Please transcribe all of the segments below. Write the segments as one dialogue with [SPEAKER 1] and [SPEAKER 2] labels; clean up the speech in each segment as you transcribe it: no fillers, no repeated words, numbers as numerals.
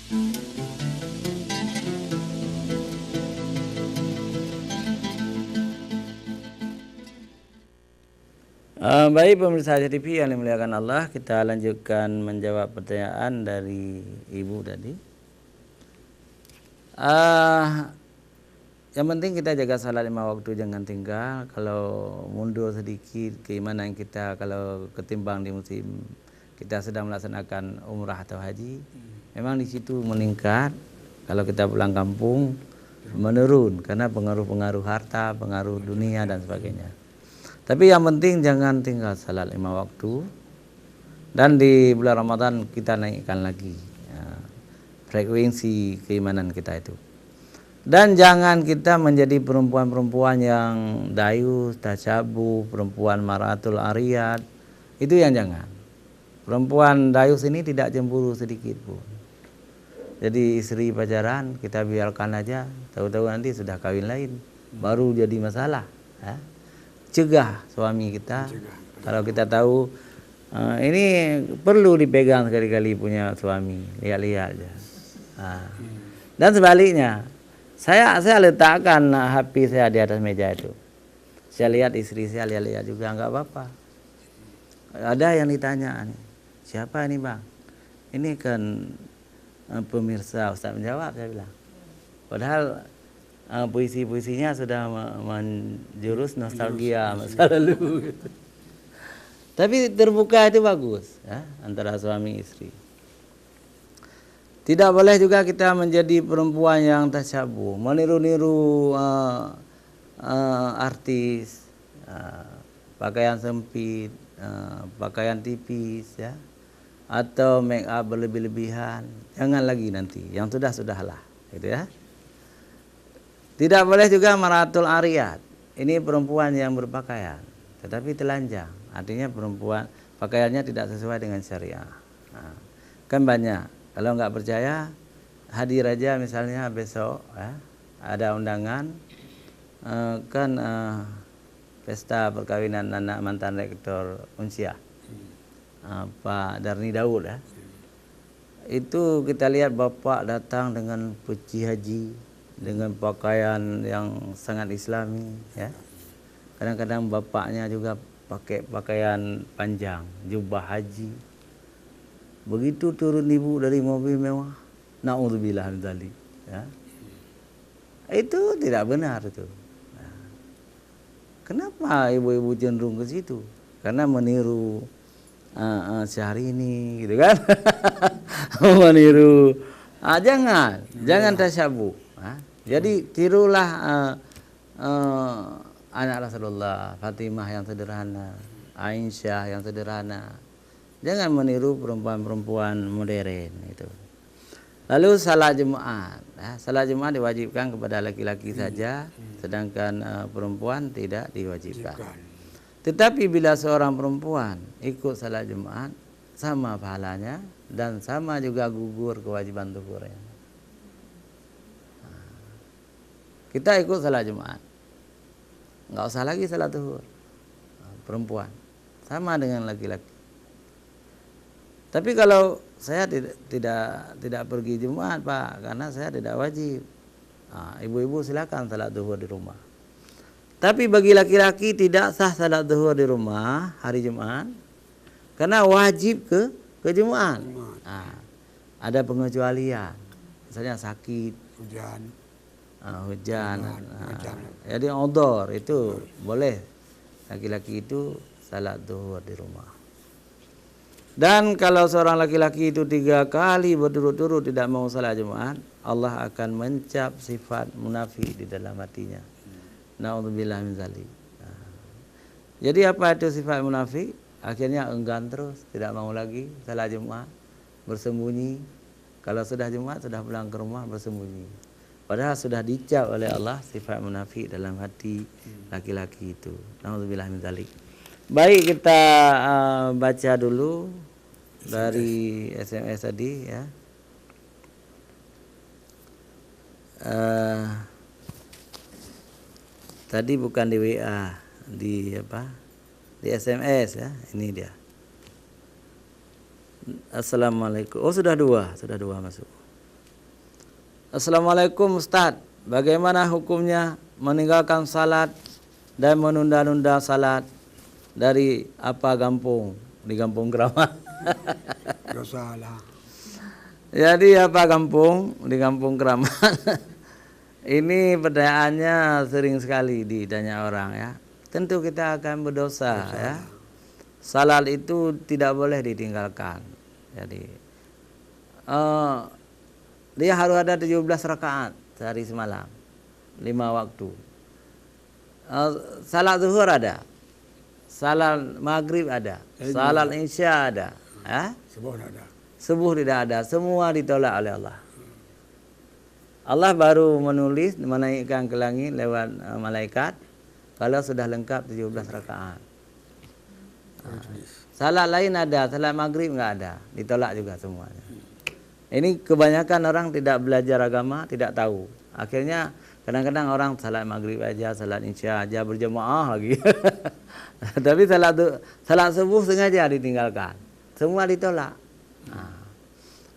[SPEAKER 1] Baik pemirsa TV yang dimuliakan Allah, kita lanjutkan menjawab pertanyaan dari ibu tadi. Yang penting kita jaga salat 5 waktu, jangan tinggal. Kalau mundur sedikit keimanan kita, kalau ketimbang di musim kita sedang melaksanakan umrah atau haji, memang di situ meningkat. Kalau kita pulang kampung menurun karena pengaruh-pengaruh harta, pengaruh dunia dan sebagainya. Tapi yang penting jangan tinggal salat 5 waktu. Dan di bulan Ramadan kita naikkan lagi frekuensi keimanan kita itu. Dan jangan kita menjadi perempuan-perempuan yang dayus, tasyabuh, perempuan maratul ariyat. Itu yang jangan. Perempuan dayus ini tidak cemburu sedikit pun. Jadi istri pacaran kita biarkan aja, tahu-tahu nanti sudah kawin lain, baru jadi masalah. Cegah suami kita. Kalau kita tahu ini perlu dipegang sekali-kali punya suami, lihat-lihat aja. Dan sebaliknya, saya letakkan HP saya di atas meja itu. Saya lihat istri saya lihat-lihat juga, nggak apa-apa. Ada yang ditanya, siapa ini bang? Ini kan pemirsa. Ustaz menjawab, saya bilang. Padahal puisi-puisinya sudah menjurus nostalgia masa lalu. Gitu. Tapi terbuka itu bagus antara suami istri. Tidak boleh juga kita menjadi perempuan yang tasyabuh, meniru-niru artis, pakaian sempit, pakaian tipis, atau make up berlebih-lebihan. Jangan lagi nanti, yang sudahlah, gitu ya. Tidak boleh juga maratul ariyat. Ini perempuan yang berpakaian, tetapi telanjang. Artinya perempuan pakaiannya tidak sesuai dengan syariah. Kan banyak. Kalau nggak percaya, hadir aja misalnya besok ada undangan pesta perkawinan anak mantan rektor Unsyah, Pak Darni Daud. Itu kita lihat bapak datang dengan peci haji, dengan pakaian yang sangat islami. Kadang-kadang bapaknya juga pakai pakaian panjang, jubah haji. Begitu turun ibu dari mobil mewah, na'udzubillah min dzalik. Itu tidak benar itu. Kenapa ibu-ibu cenderung ke situ? Karena meniru Syahrini, gitu kan? Meniru. Jangan tasyabuh. Jadi tirulah anak Rasulullah, Fatimah yang sederhana, Aisyah yang sederhana. Jangan meniru perempuan-perempuan modern itu. Lalu salat Jumat. Salat Jumat diwajibkan kepada laki-laki saja, sedangkan perempuan tidak diwajibkan. Tetapi bila seorang perempuan ikut salat Jumat, sama pahalanya dan sama juga gugur kewajiban zuhurnya. Kita ikut salat Jumat, nggak usah lagi salat zuhur. Perempuan sama dengan laki-laki. Tapi kalau saya tidak pergi Jumat Pak, karena saya tidak wajib. Ibu-ibu silakan salat zuhur di rumah. Tapi bagi laki-laki tidak sah salat zuhur di rumah hari Jumat, karena wajib ke Jumat. Ada pengecualian, misalnya sakit, hujan. Jadi odor itu boleh laki-laki itu salat zuhur di rumah. Dan kalau seorang laki-laki itu 3 kali berturut-turut tidak mau salat Jumat, Allah akan mencap sifat munafik di dalam hatinya. Na'udzubillah min dzalik. Jadi apa itu sifat munafik? Akhirnya enggan terus, tidak mau lagi salat Jumat, bersembunyi. Kalau sudah Jumat sudah pulang ke rumah bersembunyi. Padahal sudah dicap oleh Allah sifat munafik dalam hati laki-laki itu. Na'udzubillah min dzalik. Baik, kita baca dulu dari SMS tadi ya. Tadi bukan di WA, di apa? Di SMS ya. Ini dia. Assalamualaikum. Oh sudah dua masuk. Assalamualaikum Ustadz, bagaimana hukumnya meninggalkan salat dan menunda-nunda salat dari apa kampung di kampung Keramat?
[SPEAKER 2] Gak salah.
[SPEAKER 1] Jadi apa kampung di kampung Keramat? Ini pertanyaannya sering sekali ditanya orang ya. Tentu kita akan berdosa ya. Salat itu tidak boleh ditinggalkan. Jadi dia harus ada 17 rakaat sehari semalam, 5 waktu. Salat zuhur ada, salat maghrib ada, salat isya ada, ya? Subuh tidak ada, semua ditolak oleh Allah. Allah baru menulis menaikkan ke langit lewat malaikat kalau sudah lengkap 17 rakaat. Salat lain ada, salat maghrib enggak ada, ditolak juga semuanya. Ini kebanyakan orang tidak belajar agama, tidak tahu. Akhirnya kadang-kadang orang salat maghrib aja, salat isya aja berjemaah lagi. Tapi salat subuh sengaja ditinggalkan. Semua ditolak.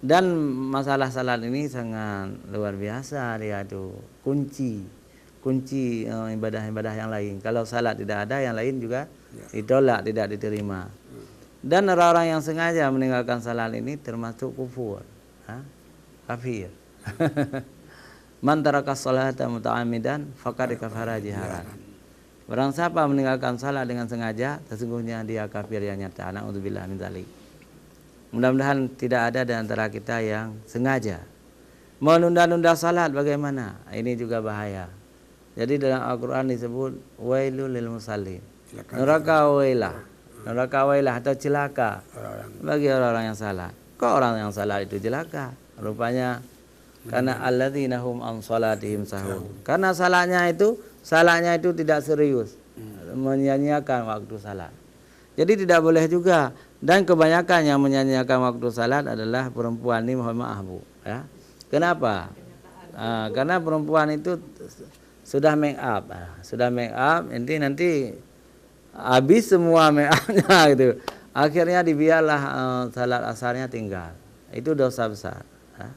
[SPEAKER 1] Dan masalah salat ini sangat luar biasa, dia itu kunci ibadah-ibadah yang lain. Kalau salat tidak ada, yang lain juga ditolak, tidak diterima. Dan orang-orang yang sengaja meninggalkan salat ini termasuk kufur, kafir. Man taraka sholata muta'ammidan faqad kafara jiharan. Barang siapa meninggalkan salat dengan sengaja, sesungguhnya dia kafir yang nyata. Na'udzubillah min dzalik. Mudah-mudahan tidak ada di antara kita yang sengaja menunda-nunda salat. Bagaimana? Ini juga bahaya. Jadi dalam Al-Quran disebut wailul lil musallin, neraka wailah atau celaka bagi orang-orang yang salat. Kok orang yang salat itu celaka? Rupanya karena alladzina hum an salatihim sahun. Karena salatnya itu tidak serius, menyanyiakan waktu salat. Jadi tidak boleh juga. Dan kebanyakan yang menyanyiakan waktu salat adalah perempuan ini, mohon maaf Bu, ya. Kenapa? Karena perempuan itu sudah make up, nanti habis semua make upnya gitu. Akhirnya dibiarlah salat asarnya tinggal. Itu dosa besar. Ya.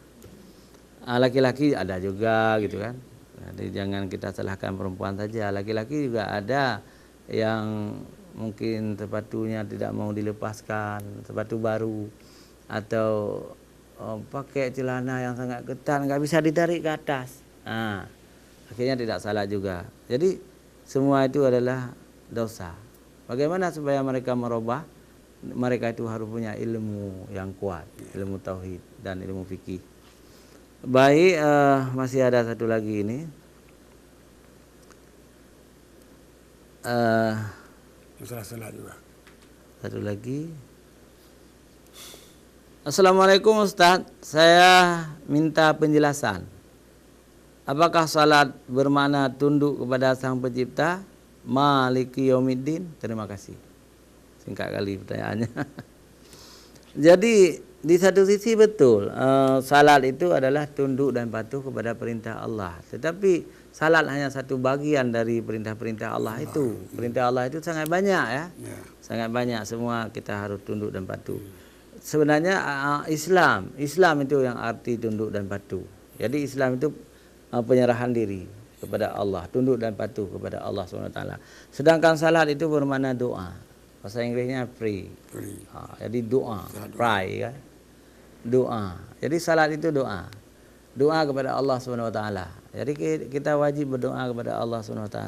[SPEAKER 1] Laki-laki ada juga gitu kan. Jadi jangan kita salahkan perempuan saja. Laki-laki juga ada yang mungkin sepatunya tidak mau dilepaskan, sepatu baru, atau pakai celana yang sangat ketat, nggak bisa ditarik ke atas. Akhirnya tidak salah juga. Jadi semua itu adalah dosa. Bagaimana supaya mereka merubah? Mereka itu harus punya ilmu yang kuat, ilmu tauhid dan ilmu fikih. Baik, masih ada satu lagi ini.
[SPEAKER 2] Masalah salat juga.
[SPEAKER 1] Satu lagi. Assalamualaikum Ustaz, saya minta penjelasan. Apakah salat bermakna tunduk kepada Sang Pencipta? Maliki yaumiddin. Terima kasih. Singkat kali pertanyaannya. Jadi di satu sisi betul, salat itu adalah tunduk dan patuh kepada perintah Allah. Tetapi salat hanya satu bagian dari perintah-perintah Allah itu. Perintah Allah itu sangat banyak ya. Sangat banyak, semua kita harus tunduk dan patuh. Sebenarnya Islam itu yang arti tunduk dan patuh. Jadi Islam itu penyerahan diri kepada Allah, tunduk dan patuh kepada Allah SWT. Sedangkan salat itu bermakna doa. Bahasa Inggrisnya pray. Jadi doa, pray kan. Doa. Jadi salat itu doa. Doa kepada Allah SWT. Jadi kita wajib berdoa kepada Allah SWT.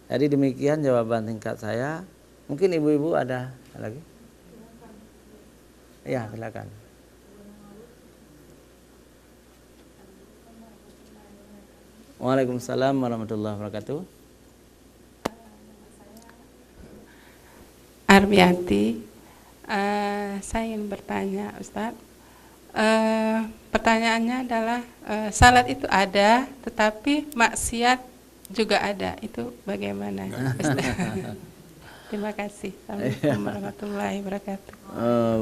[SPEAKER 1] Jadi demikian jawaban singkat saya. Mungkin ibu-ibu ada lagi? Ya, silakan. Waalaikumsalam warahmatullahi wabarakatuh.
[SPEAKER 3] Armiati, saya ingin bertanya Ustadz. Pertanyaannya adalah salat itu ada, tetapi maksiat juga ada. Itu bagaimana? Terima kasih. Assalamualaikum warahmatullahi wabarakatuh.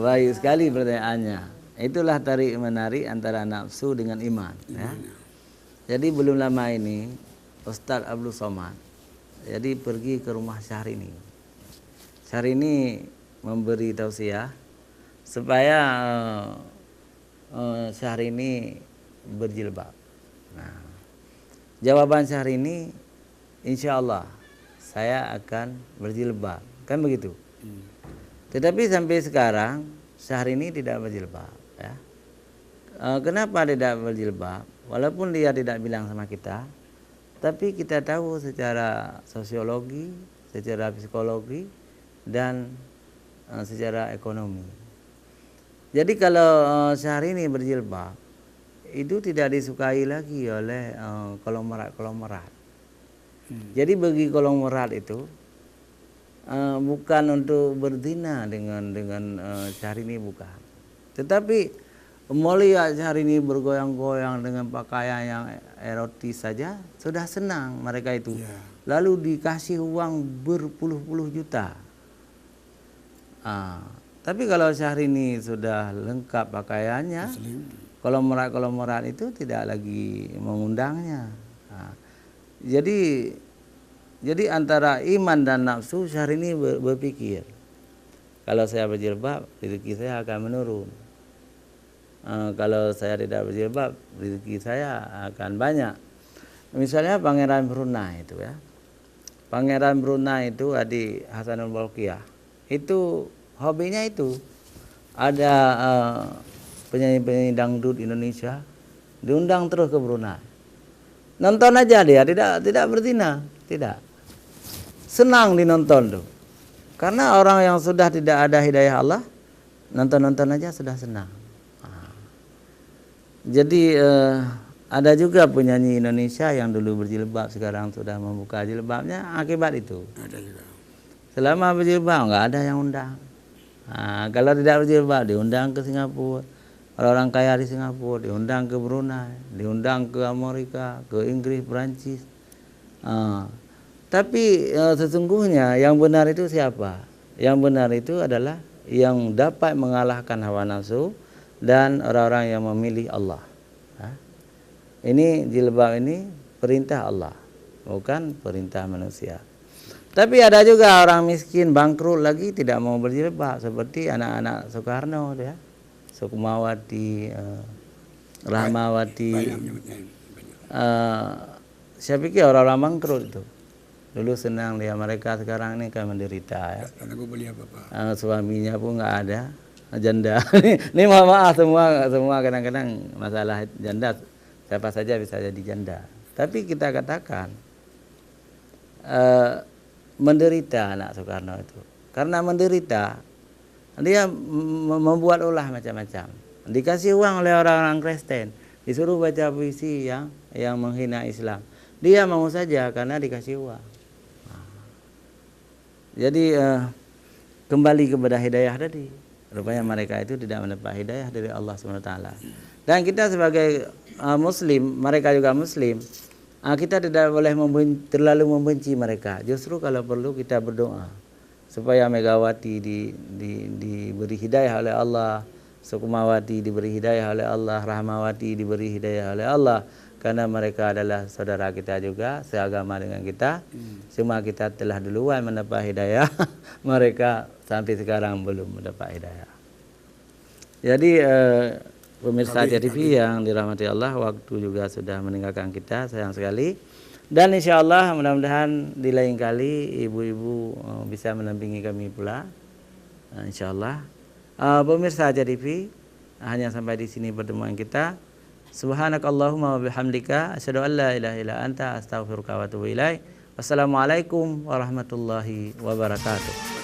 [SPEAKER 1] Baik sekali pertanyaannya. Itulah tarik menarik antara nafsu dengan iman. Ya. Jadi belum lama ini Ustadz Abdul Somad jadi pergi ke rumah Syahrini. Syahrini memberi tausiah supaya Syahrini berjilbab. Nah, jawaban Syahrini, insya Allah saya akan berjilbab, kan begitu. Tetapi sampai sekarang Syahrini tidak berjilbab, ya. Kenapa tidak berjilbab? Walaupun dia tidak bilang sama kita, tapi kita tahu secara sosiologi, secara psikologi, dan secara ekonomi. Jadi kalau Syahrini berjilbab, itu tidak disukai lagi oleh konglomerat. Jadi bagi konglomerat itu bukan untuk berzina dengan Syahrini, bukan. Tetapi melihat Syahrini bergoyang-goyang dengan pakaian yang erotis saja sudah senang mereka itu. Lalu dikasih uang berpuluh-puluh juta. Tapi kalau Syahrini sudah lengkap pakaiannya, konglomerat itu tidak lagi mengundangnya. Jadi antara iman dan nafsu, Syahrini berpikir, kalau saya berjilbab, rezeki saya akan menurun. Kalau saya tidak berjilbab, rezeki saya akan banyak. Misalnya Pangeran Brunei itu, ya. Pangeran Brunei itu Adi Hasanul Bolkiah. Itu hobinya itu. Ada penyanyi-penyanyi dangdut Indonesia diundang terus ke Brunei. Nonton aja dia, tidak berzina, tidak. Senang dinonton tuh. Karena orang yang sudah tidak ada hidayah Allah, nonton-nonton aja sudah senang. Jadi ada juga penyanyi Indonesia yang dulu berjilbab sekarang sudah membuka jilbabnya akibat itu.
[SPEAKER 2] Ada juga.
[SPEAKER 1] Selama berjilbab nggak ada yang undang. Kalau tidak berjilbab diundang ke Singapura. Orang-orang kaya di Singapura diundang ke Brunei, diundang ke Amerika, ke Inggris, Perancis. Tapi sesungguhnya yang benar itu siapa? Yang benar itu adalah yang dapat mengalahkan hawa nafsu dan orang-orang yang memilih Allah. Ini jilbab ini perintah Allah, bukan perintah manusia. Tapi ada juga orang miskin bangkrut lagi tidak mau berjilbab, seperti anak-anak Soekarno, ya. Sukmawati, Rahmawati. Saya pikir orang-orang bangkrut itu dulu senang dia, mereka sekarang ini kan menderita, ya. Suaminya pun nggak ada, janda. Ini maaf semua kadang-kadang masalah janda, siapa saja bisa jadi janda. Tapi kita katakan menderita anak Soekarno itu, karena menderita dia membuat ulah macam-macam. Dikasih uang oleh orang-orang Kristen, disuruh baca puisi yang menghina Islam. Dia mau saja karena dikasih uang. Jadi kembali kepada hidayah tadi. Rupanya mereka itu tidak mendapat hidayah dari Allah SWT. Dan kita sebagai Muslim, mereka juga Muslim, kita tidak boleh terlalu membenci mereka. Justru kalau perlu kita berdoa supaya Megawati diberi hidayah oleh Allah, Sukmawati diberi hidayah oleh Allah, Rahmawati diberi hidayah oleh Allah, karena mereka adalah saudara kita juga, seagama dengan kita. Cuma kita telah duluan mendapat hidayah, mereka sampai sekarang belum mendapat hidayah. Jadi pemirsa TV yang dirahmati Allah, waktu juga sudah meninggalkan kita, sayang sekali. Dan insya Allah mudah-mudahan di lain kali ibu-ibu bisa mendampingi kami pula, insya Allah. Pemirsa TV, hanya sampai di sini pertemuan kita. Subhanakallahumma wa bihamdika asyhadu an la ilaha illa anta astaghfiruka wa atubu ilaik. Wassalamualaikum warahmatullahi wabarakatuh.